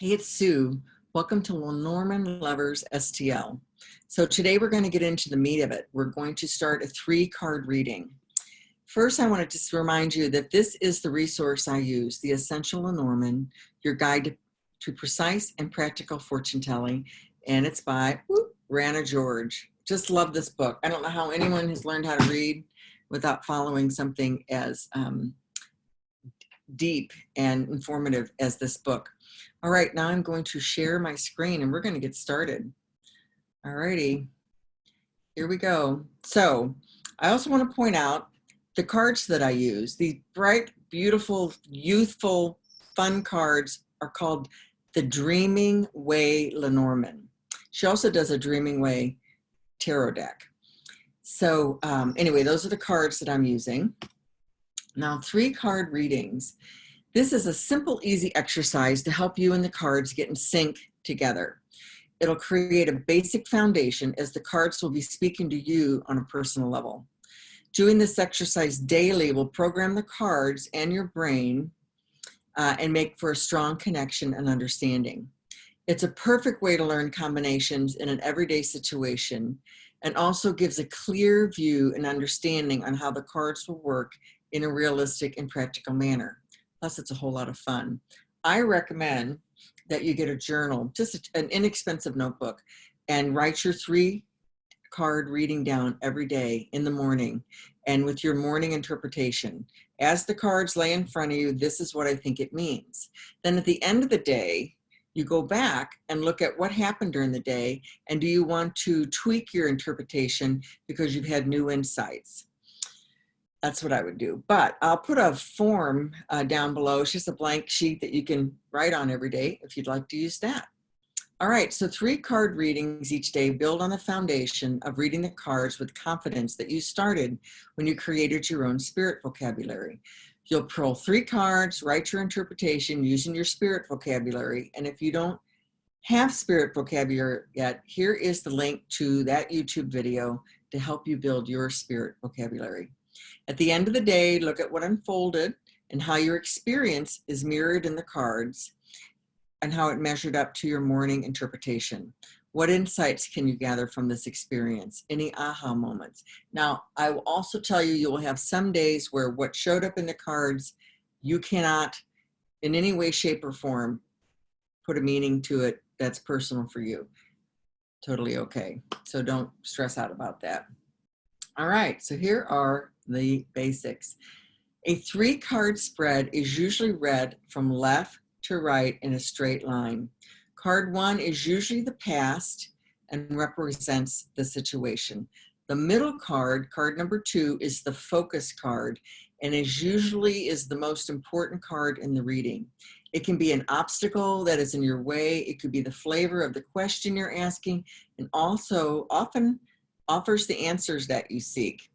Hey, it's Sue. Welcome to Lenormand Lovers STL. So today we're going to get into the meat of it. We're going to start a 3-card reading. First, I want to just remind you that this is the resource I use, the Essential Lenormand, your guide to precise and practical fortune telling, and it's by Rana George. Just love this book. I don't know how anyone has learned how to read without following something as deep and informative as this book. All right, now I'm going to share my screen and we're going to get started. All righty, here we go. So I also want to point out the cards that I use. These bright, beautiful, youthful, fun cards are called the Dreaming Way Lenormand. She also does a Dreaming Way tarot deck. So anyway, those are the cards that I'm using. Now, 3-card readings. This is a simple, easy exercise to help you and the cards get in sync together. It'll create a basic foundation as the cards will be speaking to you on a personal level. Doing this exercise daily will program the cards and your brain and make for a strong connection and understanding. It's a perfect way to learn combinations in an everyday situation and also gives a clear view and understanding on how the cards will work in a realistic and practical manner. Plus, it's a whole lot of fun. I recommend that you get a journal, just an inexpensive notebook, and write your 3-card reading down every day in the morning and with your morning interpretation. As the cards lay in front of you, this is what I think it means. Then at the end of the day, you go back and look at what happened during the day, and do you want to tweak your interpretation because you've had new insights? That's what I would do. But I'll put a form down below. It's just a blank sheet that you can write on every day if you'd like to use that. All right, so 3-card readings each day build on the foundation of reading the cards with confidence that you started when you created your own spirit vocabulary. You'll pull 3 cards, write your interpretation using your spirit vocabulary. And if you don't have spirit vocabulary yet, here is the link to that YouTube video to help you build your spirit vocabulary. At the end of the day, look at what unfolded and how your experience is mirrored in the cards and how it measured up to your morning interpretation. What insights can you gather from this experience? Any aha moments? Now, I will also tell you, you will have some days where what showed up in the cards, you cannot in any way, shape, or form put a meaning to it that's personal for you. Totally okay. So don't stress out about that. All right, so here are the basics. A 3-card spread is usually read from left to right in a straight line. Card 1 is usually the past and represents the situation. The middle card, card number 2, is the focus card and is usually the most important card in the reading. It can be an obstacle that is in your way. It could be the flavor of the question you're asking, and also often offers the answers that you seek.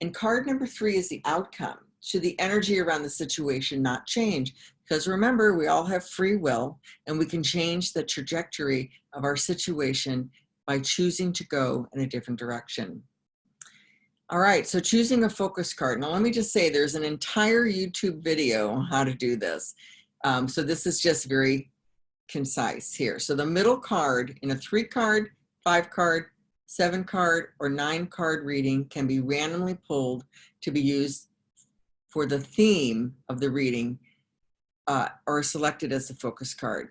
And card number 3 is the outcome. Should the energy around the situation not change? Because remember, we all have free will and we can change the trajectory of our situation by choosing to go in a different direction. All right, so choosing a focus card. Now let me just say there's an entire YouTube video on how to do this. So this is just very concise here. So the middle card in a 3-card, 5-card, 7-card, or 9-card reading can be randomly pulled to be used for the theme of the reading or selected as the focus card.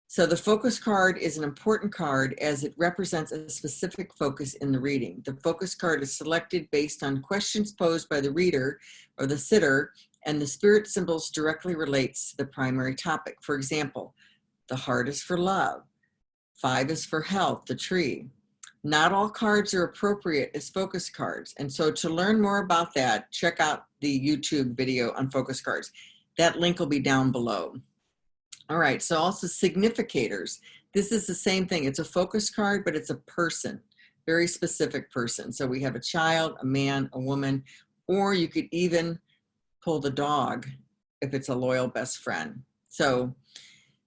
So the focus card is an important card as it represents a specific focus in the reading. The focus card is selected based on questions posed by the reader or the sitter, and the spirit symbols directly relates to the primary topic. For example, the heart is for love. 5 is for health, the tree. Not all cards are appropriate as focus cards. And so to learn more about that, check out the YouTube video on focus cards. That link will be down below. All right, so also significators. This is the same thing. It's a focus card, but it's a person, very specific person. So we have a child, a man, a woman, or you could even pull the dog if it's a loyal best friend. So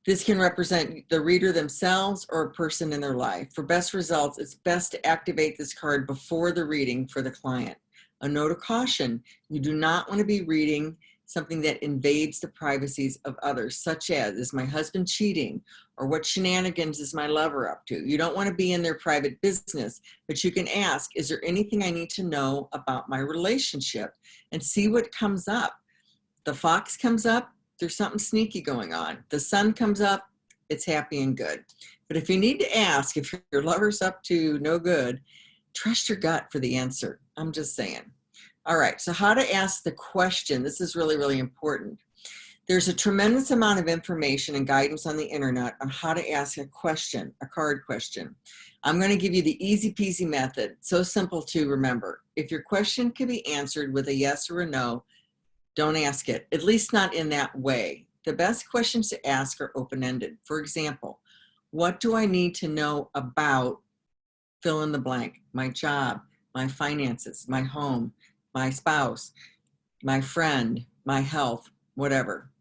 this can represent the reader themselves or a person in their life. For best results, it's best to activate this card before the reading for the client. A note of caution, you do not want to be reading something that invades the privacies of others, such as, is my husband cheating? Or what shenanigans is my lover up to? You don't want to be in their private business, but you can ask, is there anything I need to know about my relationship? And see what comes up. The fox comes up, there's something sneaky going on. The sun comes up, it's happy and good. But if you need to ask, if your lover's up to no good, trust your gut for the answer. I'm just saying. All right, so how to ask the question. This is really, really important. There's a tremendous amount of information and guidance on the internet on how to ask a question, a card question. I'm going to give you the easy peasy method, so simple to remember. If your question can be answered with a yes or a no, don't ask it, at least not in that way. The best questions to ask are open-ended. For example, what do I need to know about fill in the blank? My job, my finances, my home, my spouse, my friend, my health, whatever.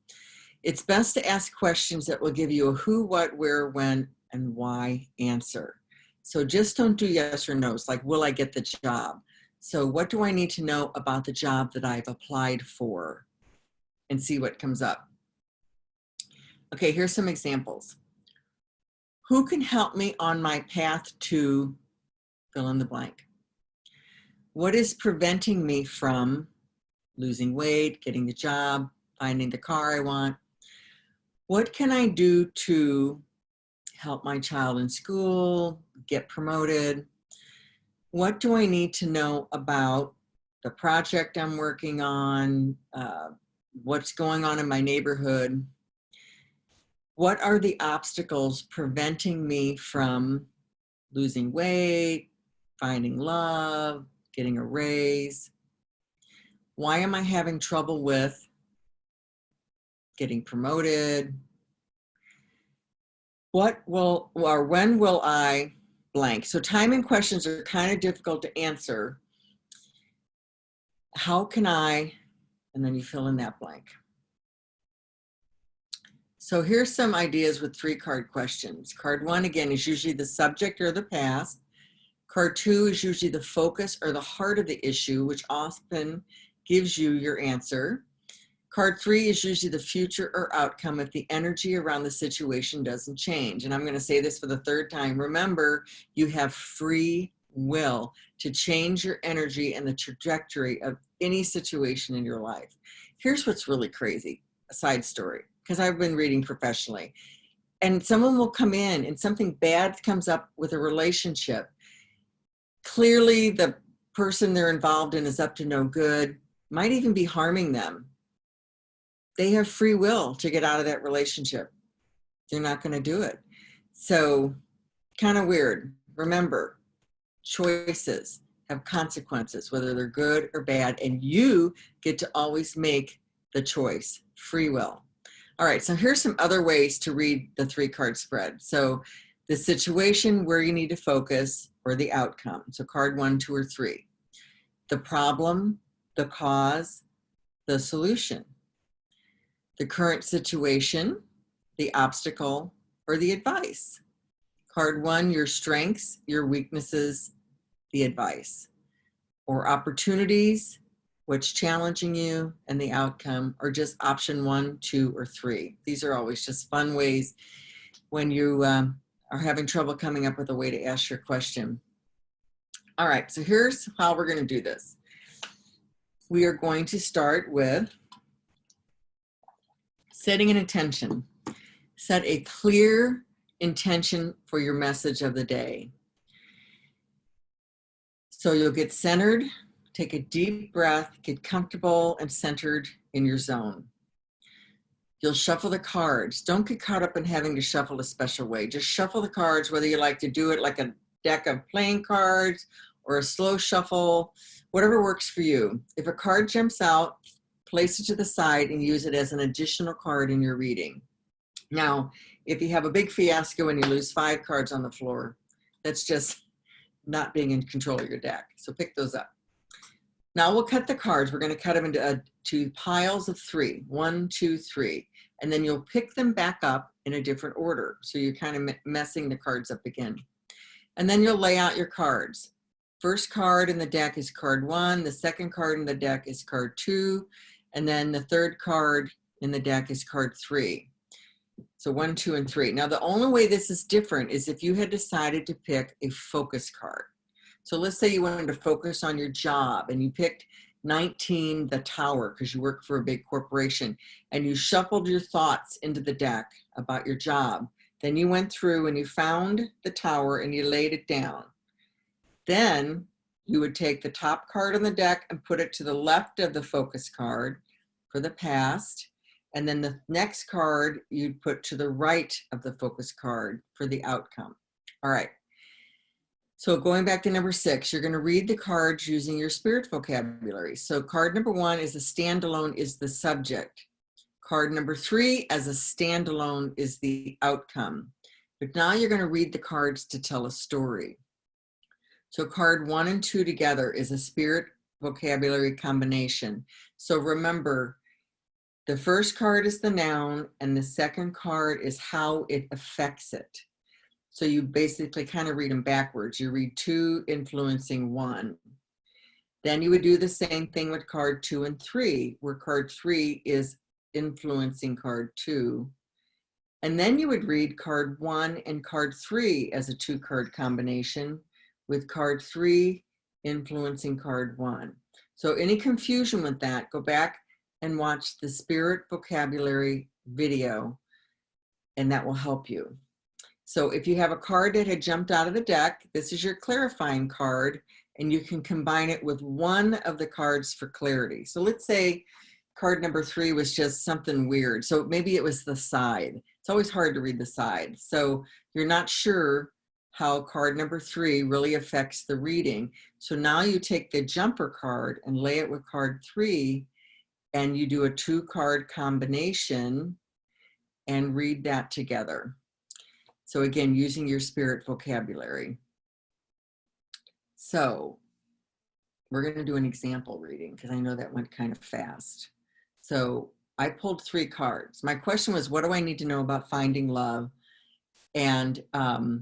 It's best to ask questions that will give you a who, what, where, when, and why answer. So just don't do yes or no's, like, will I get the job? So what do I need to know about the job that I've applied for? And see what comes up. Okay, here's some examples. Who can help me on my path to fill in the blank? What is preventing me from losing weight, getting the job, finding the car I want? What can I do to help my child in school, get promoted? What do I need to know about the project I'm working on? What's going on in my neighborhood? What are the obstacles preventing me from losing weight, finding love, getting a raise? Why am I having trouble with getting promoted? What will, or when will I blank? So timing questions are kind of difficult to answer. How can I, and then you fill in that blank. So here's some ideas with 3-card questions. Card 1, again, is usually the subject or the past. Card 2 is usually the focus or the heart of the issue, which often gives you your answer. Card 3 is usually the future or outcome if the energy around the situation doesn't change. And I'm going to say this for the 3rd time. Remember, you have free will to change your energy and the trajectory of any situation in your life. Here's what's really crazy, a side story, because I've been reading professionally. And someone will come in and something bad comes up with a relationship. Clearly, the person they're involved in is up to no good, might even be harming them. They have free will to get out of that relationship. They're not going to do it. So kind of weird. Remember, choices have consequences, whether they're good or bad, and you get to always make the choice, free will. All right, so here's some other ways to read the 3-card spread. So the situation where you need to focus or the outcome. So card 1, 2, or 3. The problem, the cause, the solution. The current situation, the obstacle, or the advice. Card 1, your strengths, your weaknesses, the advice. Or opportunities, what's challenging you, and the outcome, or just option 1, 2, or 3. These are always just fun ways when you are having trouble coming up with a way to ask your question. All right, so here's how we're going to do this. We are going to start with setting an intention. Set a clear intention for your message of the day. So you'll get centered, take a deep breath, get comfortable and centered in your zone. You'll shuffle the cards. Don't get caught up in having to shuffle a special way. Just shuffle the cards, whether you like to do it like a deck of playing cards or a slow shuffle, whatever works for you. If a card jumps out, place it to the side and use it as an additional card in your reading. Now, if you have a big fiasco and you lose 5 cards on the floor, that's just not being in control of your deck. So pick those up. Now we'll cut the cards. We're going to cut them into 2 piles of 3, 1, 2, 3, and then you'll pick them back up in a different order. So you're kind of messing the cards up again. And then you'll lay out your cards. First card in the deck is card 1. The second card in the deck is card 2. And then the third card in the deck is card 3. So 1, 2, and 3. Now, the only way this is different is if you had decided to pick a focus card. So let's say you wanted to focus on your job and you picked 19, the Tower, because you work for a big corporation, and you shuffled your thoughts into the deck about your job. Then you went through and you found the Tower and you laid it down. Then you would take the top card on the deck and put it to the left of the focus card for the past. And then the next card you'd put to the right of the focus card for the outcome. All right. So going back to number 6, you're going to read the cards using your spirit vocabulary. So card number 1 is a standalone is the subject. Card number 3 as a standalone is the outcome. But now you're going to read the cards to tell a story. So card 1 and 2 together is a spirit vocabulary combination. So remember, the first card is the noun and the second card is how it affects it. So you basically kind of read them backwards. You read 2 influencing 1. Then you would do the same thing with card 2 and 3, where card 3 is influencing card 2. And then you would read card 1 and card 3 as a 2-card combination, with card 3 influencing card 1. So any confusion with that, go back and watch the spirit vocabulary video, and that will help you. So if you have a card that had jumped out of the deck, this is your clarifying card, and you can combine it with one of the cards for clarity. So let's say card number 3 was just something weird. So maybe it was the side. It's always hard to read the side. So you're not sure how card number 3 really affects the reading. So now you take the jumper card and lay it with card 3, and you do a 2-card combination and read that together. So again, using your spirit vocabulary. So we're going to do an example reading because I know that went kind of fast. So I pulled 3 cards. My question was, what do I need to know about finding love? And I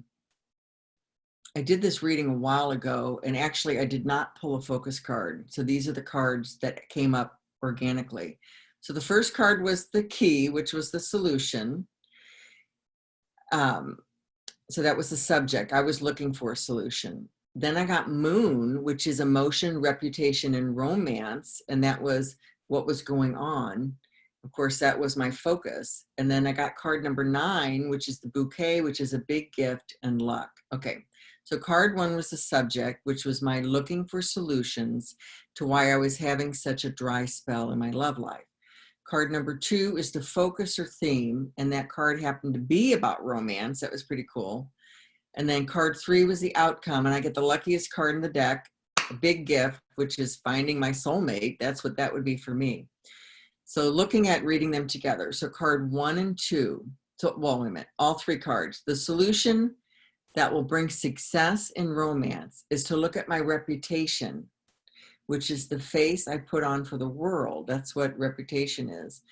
did this reading a while ago, and actually I did not pull a focus card. So these are the cards that came up organically. So the first card was the key, which was the solution. So that was the subject. I was looking for a solution. Then I got moon, which is emotion, reputation, and romance. And that was what was going on. Of course, that was my focus. And then I got card number 9, which is the bouquet, which is a big gift and luck. Okay. So card 1 was the subject, which was my looking for solutions to why I was having such a dry spell in my love life. Card number 2 is the focus or theme, and that card happened to be about romance. That was pretty cool. And then card 3 was the outcome, and I get the luckiest card in the deck, a big gift, which is finding my soulmate. That's what that would be for me. So looking at reading them together. So card 1 and 2. So, well, wait a minute, all 3 cards. The solution that will bring success in romance is to look at my reputation, which is the face I put on for the world. That's what reputation is.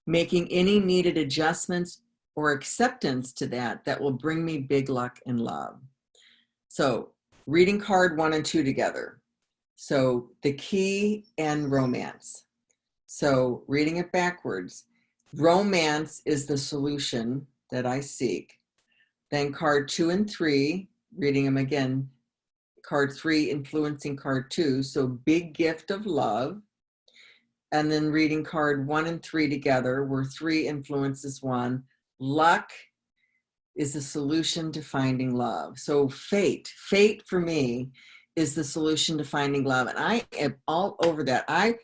Making any needed adjustments or acceptance to that will bring me big luck and love. So reading card 1 and 2 together. So the key and romance. So reading it backwards, romance is the solution that I seek. Then card 2 and 3, reading them again, card 3 influencing card 2, so big gift of love. And then reading card 1 and 3 together, where 3 influences 1. Luck is the solution to finding love. So fate for me is the solution to finding love. And I am all over that. I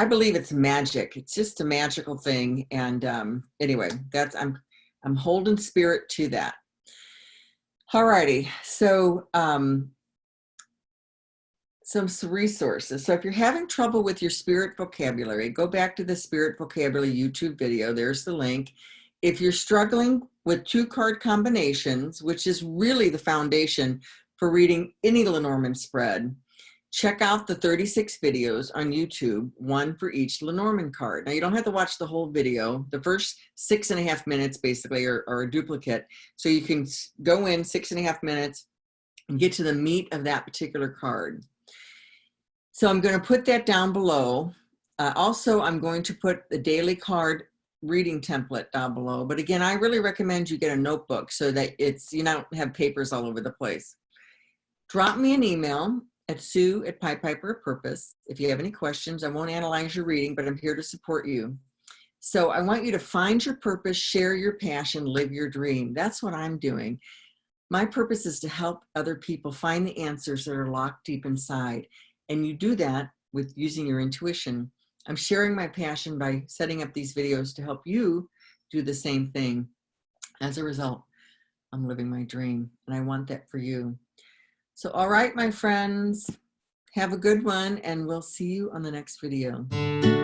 believe it's magic. It's just a magical thing. And anyway, that's I'm holding spirit to that. Alrighty, so some resources. So if you're having trouble with your spirit vocabulary, go back to the Spirit Vocabulary YouTube video. There's the link. If you're struggling with 2-card combinations, which is really the foundation for reading any Lenormand spread, check out the 36 videos on YouTube, 1 for each Lenormand card. Now, you don't have to watch the whole video. The first 6.5 minutes basically are a duplicate. So you can go in 6.5 minutes and get to the meat of that particular card. So I'm going to put that down below. Also, I'm going to put the daily card reading template down below. But again, I really recommend you get a notebook so that you don't have papers all over the place. Drop me an email at sue@pied-piper-of-purpose. If you have any questions, I won't analyze your reading, but I'm here to support you. So I want you to find your purpose, share your passion, live your dream. That's what I'm doing. My purpose is to help other people find the answers that are locked deep inside. And you do that with using your intuition. I'm sharing my passion by setting up these videos to help you do the same thing. As a result, I'm living my dream, and I want that for you. So, all right, my friends, have a good one, and we'll see you on the next video.